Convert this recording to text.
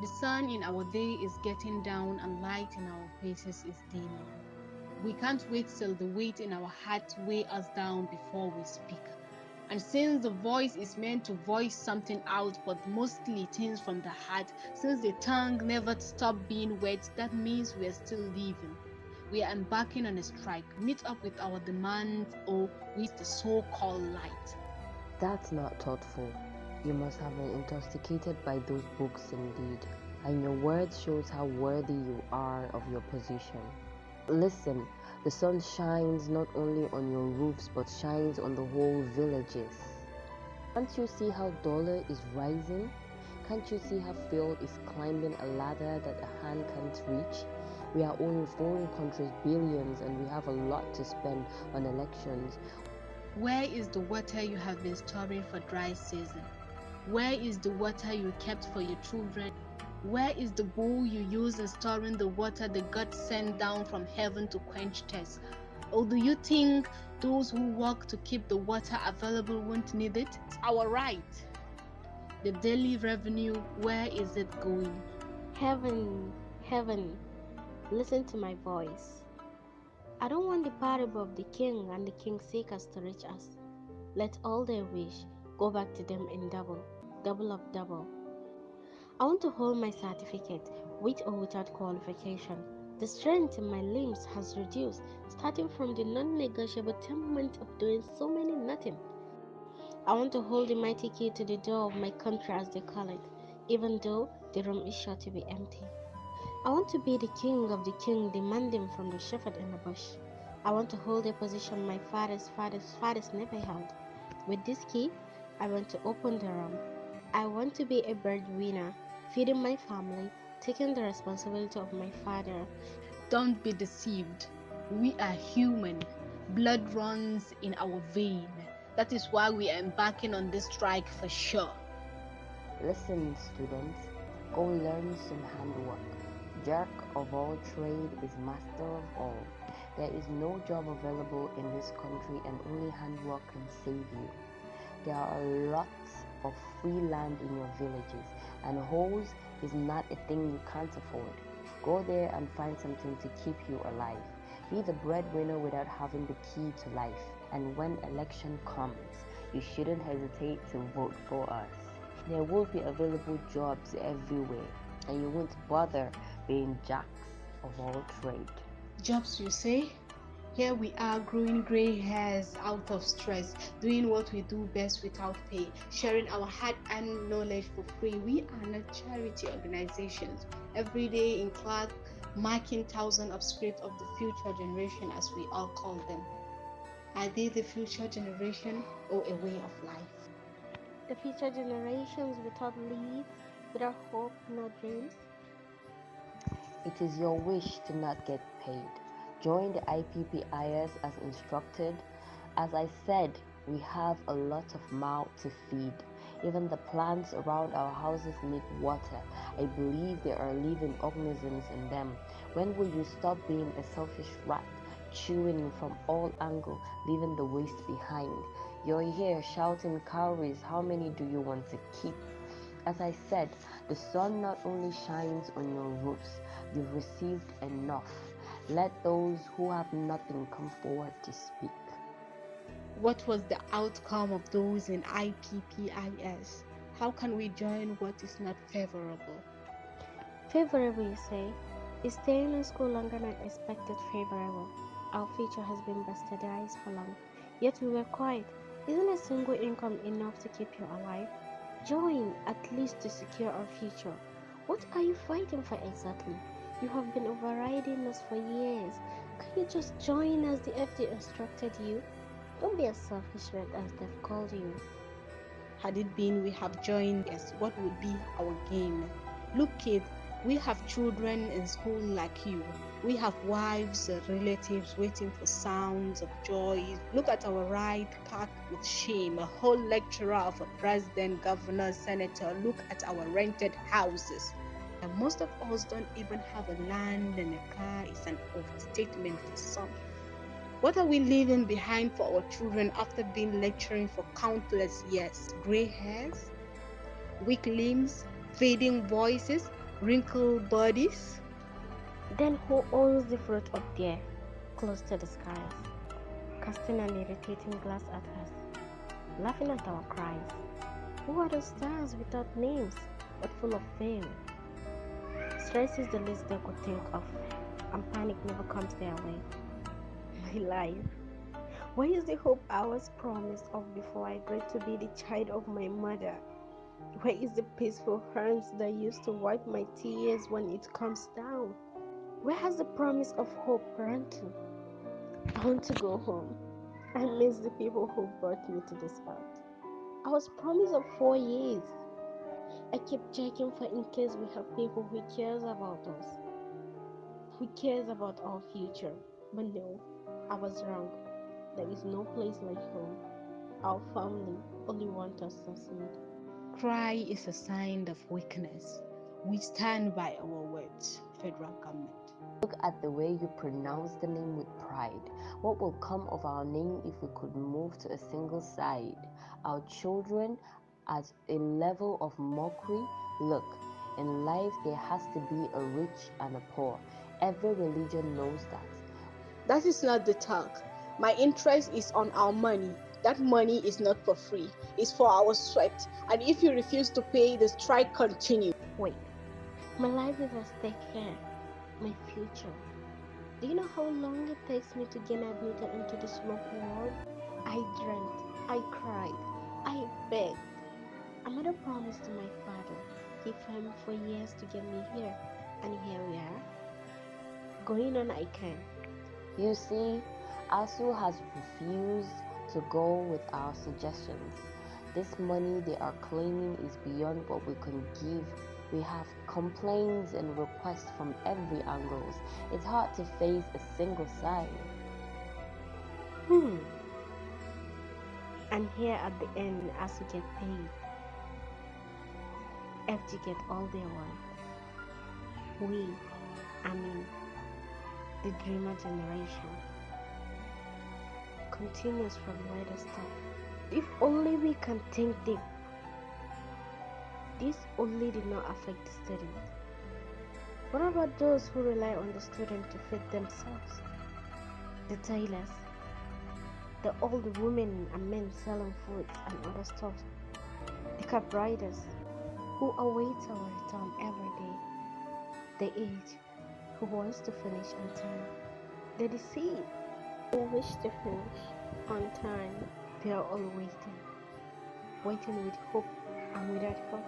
The sun in our day is getting down and light in our faces is dimming. We can't wait till the weight in our hearts weigh us down before we speak. And since the voice is meant to voice something out, but mostly things from the heart, since the tongue never stopped being wet, that means we're still living. We are embarking on a strike. Meet up with our demands or with the so-called light. That's not thoughtful. You must have been intoxicated by those books indeed, and your words shows how worthy you are of your position. Listen, the sun shines not only on your roofs but shines on the whole villages. Can't you see how dollar is rising? Can't you see how fuel is climbing a ladder that a hand can't reach? We are owing foreign countries billions and we have a lot to spend on elections. Where is the water you have been storing for dry season? Where is the water you kept for your children? Where is the bowl you used in storing the water that God sent down from heaven to quench thirst? Or do you think those who work to keep the water available won't need it? It's our right. The daily revenue, where is it going? Heaven, heaven, listen to my voice. I don't want the parable of the king and the king's seekers to reach us. Let all their wish go back to them in double of double. I want to hold my certificate with or without qualification. The strength in my limbs has reduced, starting from the non-negotiable temperament of doing so many nothing. I want to hold the mighty key to the door of my country, as they call it, even though the room is sure to be empty. I want to be the king of the king, demanding from the shepherd in the bush. I want to hold a position my fathers never held. With this key, I want to open the room. I want to be a breadwinner, feeding my family, taking the responsibility of my father. Don't be deceived. We are human. Blood runs in our vein. That is why we are embarking on this strike for sure. Listen, students, go learn some handwork. Jerk of all trade is master of all. There is no job available in this country and only handwork can save you. There are lots of free land in your villages and holes is not a thing you can't afford. Go there and find something to keep you alive. Be the breadwinner without having the key to life. And when election comes, you shouldn't hesitate to vote for us. There will be available jobs everywhere and you won't bother being jacks of all trade. Jobs, you say? Here we are growing gray hairs out of stress, doing what we do best without pay, sharing our hard-earned knowledge for free. We are not charity organizations. Every day in class, marking thousands of scripts of the future generation, as we all call them. Are they the future generation or a way of life? The future generations without leads, without hope, no dreams. It is your wish to not get paid. Join the IPPIS as instructed. As I said, we have a lot of mouth to feed. Even the plants around our houses need water. I believe there are living organisms in them. When will you stop being a selfish rat, chewing from all angles, leaving the waste behind? You're here shouting calories. How many do you want to keep? As I said, the sun not only shines on your roofs, you've received enough. Let those who have nothing come forward to speak. What was the outcome of those in IPPIS? How can we join what is not favorable? Favorable, you say? Is staying in school longer than expected favorable? Our future has been bastardized for long, yet we were quiet. Isn't a single income enough to keep you alive? Join, at least to secure our future. What are you fighting for exactly? You have been overriding us for years. Can you just join as the FD instructed you? Don't be as selfish as they've called you. Had it been we have joined us, what would be our gain? Look, kid, we have children in school like you. We have wives and relatives waiting for sounds of joy. Look at our ride packed with shame. A whole lecturer of a president, governor, senator. Look at our rented houses. And most of us don't even have a land, and a car is an overstatement for some. What are we leaving behind for our children after being lecturing for countless years? Gray hairs, weak limbs, fading voices. wrinkled bodies. Then who owns the fruit up there, close to the skies, casting an irritating glass at us, laughing at our cries? Who are the stars without names, but full of fame? Stress is the least they could think of, and panic never comes their way. My life. Where is the hope I was promised of before I agreed to be the child of my mother? Where is the peaceful hands that used to wipe my tears when it comes down? Where has the promise of hope run to? I want to go home. I miss the people who brought me to this earth. I was promised of 4 years. I keep checking for in case we have people who cares about us, who cares about our future. But no, I was wrong. There is no place like home. Our family only want us to succeed. Cry is a sign of weakness. We stand by our words, federal government. Look at the way you pronounce the name with pride. What will come of our name if we could move to a single side? Our children at a level of mockery? Look, in life there has to be a rich and a poor. Every religion knows that. That is not the talk. My interest is on our money. That money is not for free. It's for our sweat. And if you refuse to pay, the strike continues. Wait, my life is at stake here. My future. Do you know how long it takes me to get admitted into this local world? I dreamt, I cried, I begged. I made a promise to my father. He fought me for years to get me here, and here we are. Going on I can. You see, ASUU has refused to go with our suggestions. This money they are claiming is beyond what we can give. We have complaints and requests from every angle. It's hard to face a single side. And here at the end, ASUU get paid. FG get all they want. We, the dreamer generation, continues from where they stop. If only we can think deep. This only did not affect the student. What about those who rely on the student to feed themselves? The tailors, the old women and men selling foods and other stuff, the cab riders who await our return every day, the age who wants to finish on time, the deceived who wish to finish on time. They are all waiting with hope and without hope.